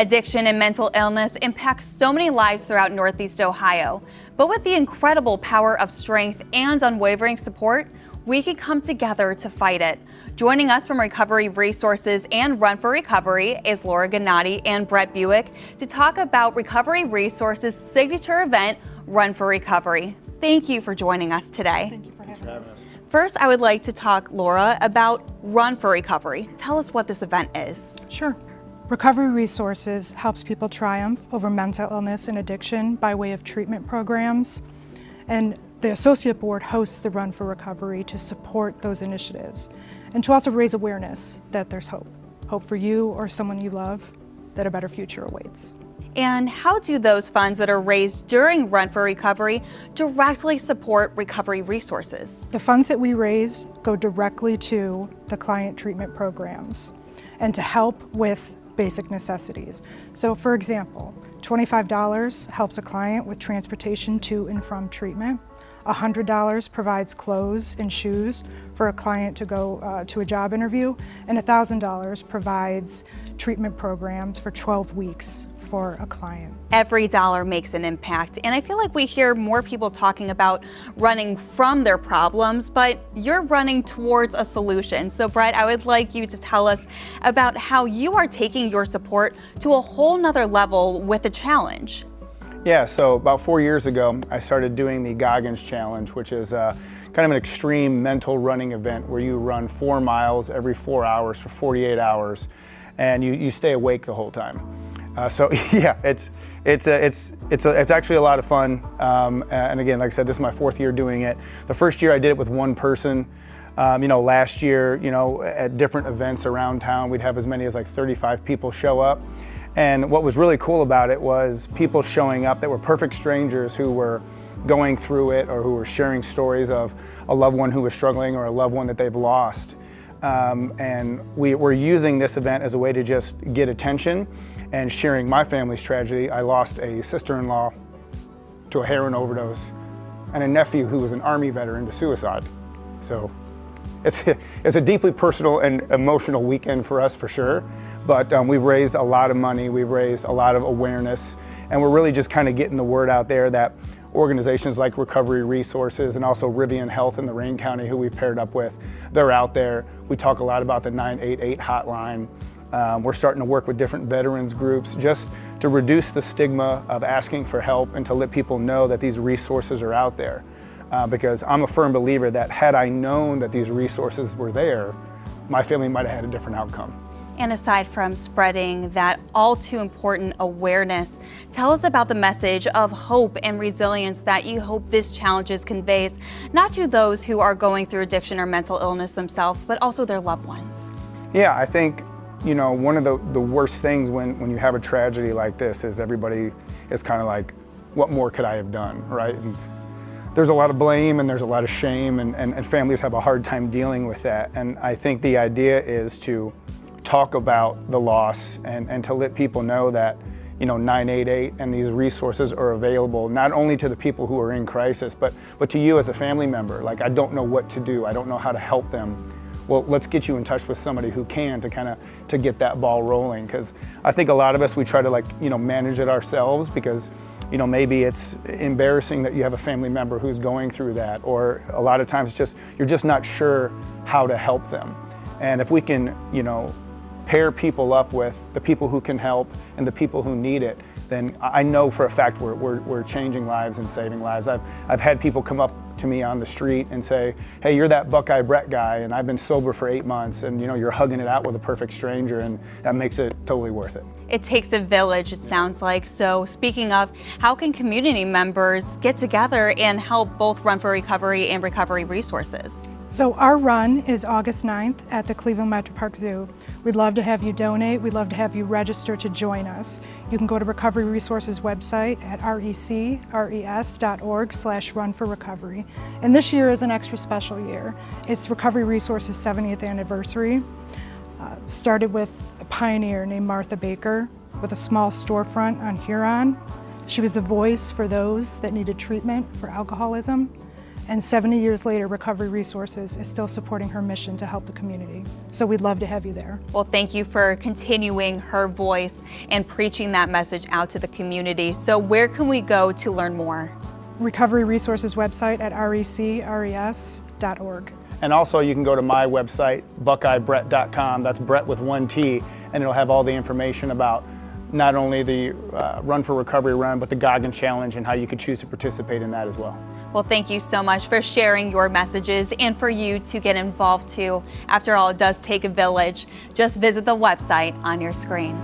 Addiction and mental illness impact so many lives throughout Northeast Ohio. But with the incredible power of strength and unwavering support, we can come together to fight it. Joining us from Recovery Resources and Run for Recovery is Laura Gennady and Brett Buick to talk about Recovery Resources' signature event, Run for Recovery. Thank you for joining us today. Thank you for having us. First, I would like to talk, Laura, about Run for Recovery. Tell us what this event is. Sure. Recovery Resources helps people triumph over mental illness and addiction by way of treatment programs. And the Associate Board hosts the Run for Recovery to support those initiatives and to also raise awareness that there's hope. Hope for you or someone you love, that a better future awaits. And how do those funds that are raised during Run for Recovery directly support Recovery Resources? The funds that we raise go directly to the client treatment programs and to help with basic necessities. So for example, $25 helps a client with transportation to and from treatment. $100 provides clothes and shoes for a client to go to a job interview, and $1,000 provides treatment programs for 12 weeks for a client. Every dollar makes an impact, and I feel like we hear more people talking about running from their problems, but you're running towards a solution. So Brett, I would like you to tell us about how you are taking your support to a whole nother level with the challenge. Yeah, so about 4 years ago, I started doing the Goggins Challenge, which is kind of an extreme mental running event where you run 4 miles every 4 hours for 48 hours, and you stay awake the whole time. So yeah, it's actually a lot of fun. And again, like I said, this is my 4th year doing it. The first year I did it with one person. Last year, at different events around town, we'd have as many as like 35 people show up. And what was really cool about it was people showing up that were perfect strangers who were going through it or who were sharing stories of a loved one who was struggling or a loved one that they've lost. And we're using this event as a way to just get attention and sharing my family's tragedy. I lost a sister-in-law to a heroin overdose and a nephew who was an Army veteran to suicide. So it's a deeply personal and emotional weekend for us for sure. But we've raised a lot of money, we've raised a lot of awareness, and we're really just kind of getting the word out there that organizations like Recovery Resources and also Rivian Health in Lorain County, who we've paired up with, they're out there. We talk a lot about the 988 hotline. We're starting to work with different veterans groups just to reduce the stigma of asking for help and to let people know that these resources are out there. Because I'm a firm believer that had I known that these resources were there, my family might have had a different outcome. And aside from spreading that all too important awareness, tell us about the message of hope and resilience that you hope this challenge conveys, not to those who are going through addiction or mental illness themselves, but also their loved ones. Yeah, I think, one of the worst things when you have a tragedy like this is everybody is kind of like, what more could I have done, right? And there's a lot of blame and there's a lot of shame and families have a hard time dealing with that. And I think the idea is to talk about the loss and to let people know that 988 and these resources are available not only to the people who are in crisis, but to you as a family member. Like, I don't know what to do, I don't know how to help them. Well, let's get you in touch with somebody who can to get that ball rolling. Because I think a lot of us, we try to manage it ourselves because maybe it's embarrassing that you have a family member who's going through that, or a lot of times you're just not sure how to help them. And if we can pair people up with the people who can help and the people who need it, then I know for a fact we're changing lives and saving lives. I've had people come up to me on the street and say, hey, you're that Buckeye Brett guy, and I've been sober for 8 months, and you're hugging it out with a perfect stranger, and that makes it totally worth it. It takes a village, it sounds like. So speaking of, how can community members get together and help both Run for Recovery and Recovery Resources? So our run is August 9th at the Cleveland Metro Park Zoo. We'd love to have you donate. We'd love to have you register to join us. You can go to Recovery Resources website at recres.org/runforrecovery. And this year is an extra special year. It's Recovery Resources' 70th anniversary. Started with a pioneer named Martha Baker with a small storefront on Huron. She was the voice for those that needed treatment for alcoholism. And 70 years later, Recovery Resources is still supporting her mission to help the community. So we'd love to have you there. Well, thank you for continuing her voice and preaching that message out to the community. So where can we go to learn more? Recovery Resources website at recres.org. And also you can go to my website, buckeyebrett.com, that's Brett with one T, and it'll have all the information about not only the Run for Recovery run, but the Goggins Challenge and how you could choose to participate in that as well. Well, thank you so much for sharing your messages and for you to get involved too. After all, it does take a village. Just visit the website on your screen.